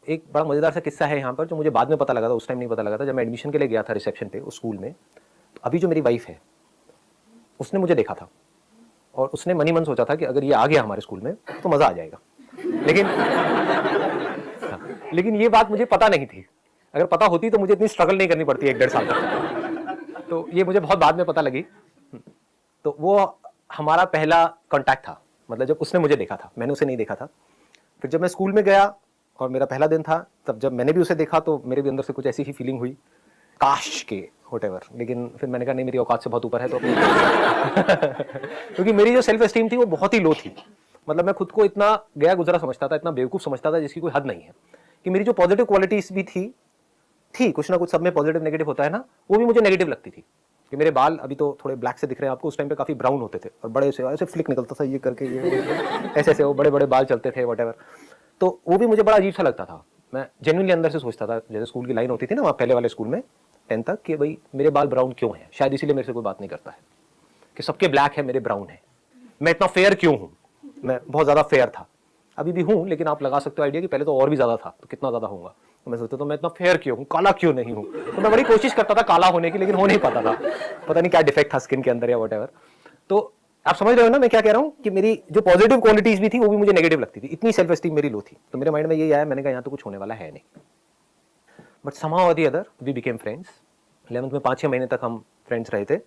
एक बड़ा मज़ेदार सा किस्सा है यहाँ पर जो मुझे बाद में पता लगा था, उस टाइम नहीं पता लगा था। जब मैं एडमिशन के लिए गया था रिसेप्शन पे उस स्कूल में, तो अभी जो मेरी वाइफ है उसने मुझे देखा था और उसने मन ही मन सोचा था कि अगर ये आ गया हमारे स्कूल में तो मज़ा आ जाएगा। लेकिन लेकिन ये बात मुझे पता नहीं थी। अगर पता होती तो मुझे इतनी स्ट्रगल नहीं करनी पड़ती 1-1.5 साल तक। तो ये मुझे बहुत बाद में पता लगी। तो वो हमारा पहला कॉन्टैक्ट था, मतलब जब उसने मुझे देखा था, मैंने उसे नहीं देखा था। फिर जब मैं स्कूल में गया और मेरा पहला दिन था, तब जब मैंने भी उसे देखा तो मेरे भी अंदर से कुछ ऐसी ही फीलिंग हुई, काश के व्हाटएवर। लेकिन फिर मैंने कहा नहीं, मेरी औकात से बहुत ऊपर है तो क्योंकि मेरी जो सेल्फ एस्टीम थी वो बहुत ही लो थी। मतलब मैं खुद को इतना गया गुजरा समझता था, इतना बेवकूफ़ समझता था जिसकी कोई हद नहीं है। कि मेरी जो पॉजिटिव क्वालिटीज़ भी थी कुछ ना कुछ, सब में पॉजिटिव नेगेटिव होता है ना, वो भी मुझे नेगेटिव लगती थी। कि मेरे बाल अभी तो थोड़े ब्लैक से दिख रहे हैं आपको, उस टाइम पे काफ़ी ब्राउन होते थे और बड़े से ऐसे फ्लिक निकलता था ये करके, ये ऐसे ऐसे वो बड़े बड़े बाल चलते थे व्हाटएवर। तो वो भी मुझे बड़ा अजीब सा लगता था। मैं जेन्युइनली अंदर से सोचता था, जैसे स्कूल की लाइन होती थी ना वहाँ पहले वाले स्कूल में 10th तक, कि भाई मेरे बाल ब्राउन क्यों हैं, शायद इसीलिए मेरे से कोई बात नहीं करता है कि सबके ब्लैक है मेरे ब्राउन है। मैं इतना फेयर क्यों हूँ, मैं बहुत ज़्यादा फेयर था, अभी भी हूँ, लेकिन आप लगा सकते हो आइडिया कि पहले तो और भी ज़्यादा था, तो कितना ज़्यादा होगा। तो मैं सोचता तो मैं इतना फेयर क्यों हूँ, काला क्यों नहीं हूँ। तो मैं बड़ी कोशिश करता था काला होने की, लेकिन हो नहीं पाता था, पता नहीं क्या डिफेक्ट था स्किन के अंदर या व्हाटएवर। तो आप समझ रहे हो ना मैं क्या कह रहा हूँ, कि मेरी जो पॉजिटिव क्वालिटीज भी थी वो भी मुझे नेगेटिव लगती थी, इतनी सेल्फ एस्टीम मेरी लो थी। तो मेरे माइंड में यही आया, मैंने कहा यहाँ तो कुछ होने वाला है नहीं। बट समहाउ और the other we became friends. 11th में 5-6 महीने तक हम फ्रेंड्स रहे थे।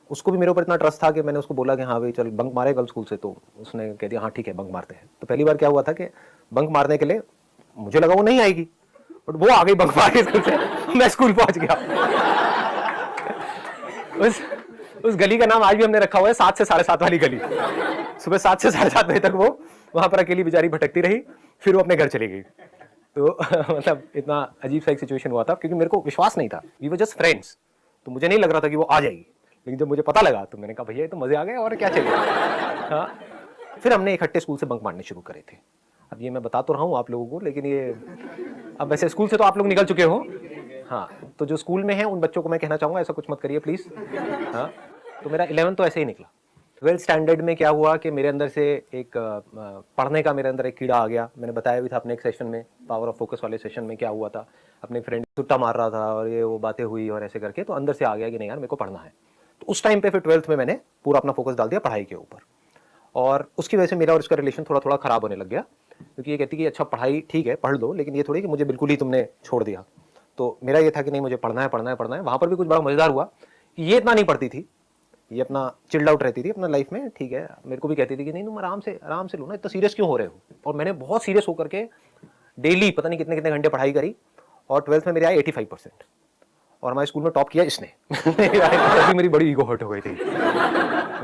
उसको भी मेरे ऊपर इतना ट्रस्ट था कि मैंने उसको बोला कि हाँ भाई चल बंक मारे कल स्कूल से, तो उसने कह दिया हाँ ठीक है बंक मारते हैं। तो पहली बार क्या हुआ था कि बंक मारने के लिए मुझे लगा वो नहीं आएगी, बट वो आ गई बंक मार के स्कूल से। मैं स्कूल पहुंच गया। उस गली का नाम आज भी हमने रखा हुआ है 7 से 7:30 वाली गली। सुबह 7 से 7:30 बजे तक वो वहां पर अकेली बेचारी भटकती रही, फिर वो अपने घर चली गई। तो मतलब इतना अजीब सा एक सिचुएशन हुआ था, क्योंकि मेरे को विश्वास नहीं था, वी वर जस्ट फ्रेंड्स। तो मुझे नहीं लग रहा था कि वो आ जाएगी, लेकिन जब मुझे पता लगा तो मैंने कहा भैया ये तो मजे आ गए और क्या चाहिए। हाँ, फिर हमने इकट्ठे स्कूल से बंक मारने शुरू करे थे। अब ये मैं बता तो रहा हूँ आप लोगों को, लेकिन ये अब वैसे स्कूल से तो आप लोग निकल चुके हो। हाँ, तो जो स्कूल में है उन बच्चों को मैं कहना चाहूँगा ऐसा कुछ मत करिए प्लीज़। हाँ, तो मेरा 11th तो ऐसे ही निकला। 12th स्टैंडर्ड में क्या हुआ कि मेरे अंदर से एक पढ़ने का मेरे अंदर एक कीड़ा आ गया। मैंने बताया भी था अपने एक सेशन में, पावर ऑफ फोकस वाले सेशन में क्या हुआ था, अपने फ्रेंड सुट्टा मार रहा था और ये वो बातें हुई और ऐसे करके, तो अंदर से आ गया कि नहीं यार मेरे को पढ़ना है। तो उस टाइम पे फिर 12th में मैंने पूरा अपना फोकस डाल दिया पढ़ाई के ऊपर, और उसकी वजह से मेरा और इसका रिलेशन थोड़ा थोड़ा खराब होने लग गया। क्योंकि ये कहती कि अच्छा पढ़ाई ठीक है पढ़ लो, लेकिन ये थोड़ी कि मुझे बिल्कुल ही तुमने छोड़ दिया। तो मेरा ये था कि नहीं मुझे पढ़ना है पढ़ना है पढ़ना है। वहाँ पर भी कुछ बड़ा मज़ेदार हुआ कि ये इतना नहीं पढ़ती थी, ये अपना चिल्ड आउट रहती थी अपना लाइफ में, ठीक है। मेरे को भी कहती थी कि नहीं तुम आराम से लो ना, इतना सीरियस क्यों हो रहे हो। और मैंने बहुत सीरियस होकर के डेली पता नहीं कितने कितने घंटे पढ़ाई करी, और 12th में मेरे आए 85%, और हमारे स्कूल में टॉप किया इसने। मेरी बड़ी ईगो हर्ट हो गई थी।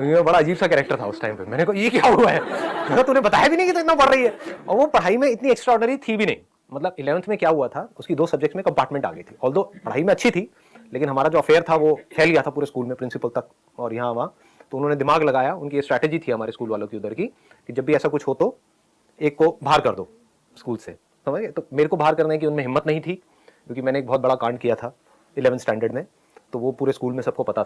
ये बड़ा अजीब सा कैरेक्टर था उस टाइम पे। मैंने कहा ये क्या हुआ है, मैंने तूने बताया भी नहीं कि तू इतना पढ़ रही है। और वो पढ़ाई में इतनी एक्स्ट्राऑर्डिनरी थी भी नहीं। मतलब 11th में क्या हुआ था, उसकी 2 सब्जेक्ट में कंपार्टमेंट आ गई थी। ऑल्दो पढ़ाई में अच्छी थी, लेकिन हमारा जो अफेयर था वो फैल गया था पूरे स्कूल में, प्रिंसिपल तक और यहाँ वहाँ। तो उन्होंने दिमाग लगाया, उनकी स्ट्रैटेजी थी हमारे स्कूल वालों की उधर की, कि जब भी ऐसा कुछ हो तो एक को बाहर कर दो स्कूल से, समझ गए। तो मेरे को बाहर करने की उनमें हिम्मत नहीं थी, क्योंकि मैंने एक बहुत बड़ा कांड किया था 11th स्टैंडर्ड में। तो वो पूरे स्कूल में सबको पता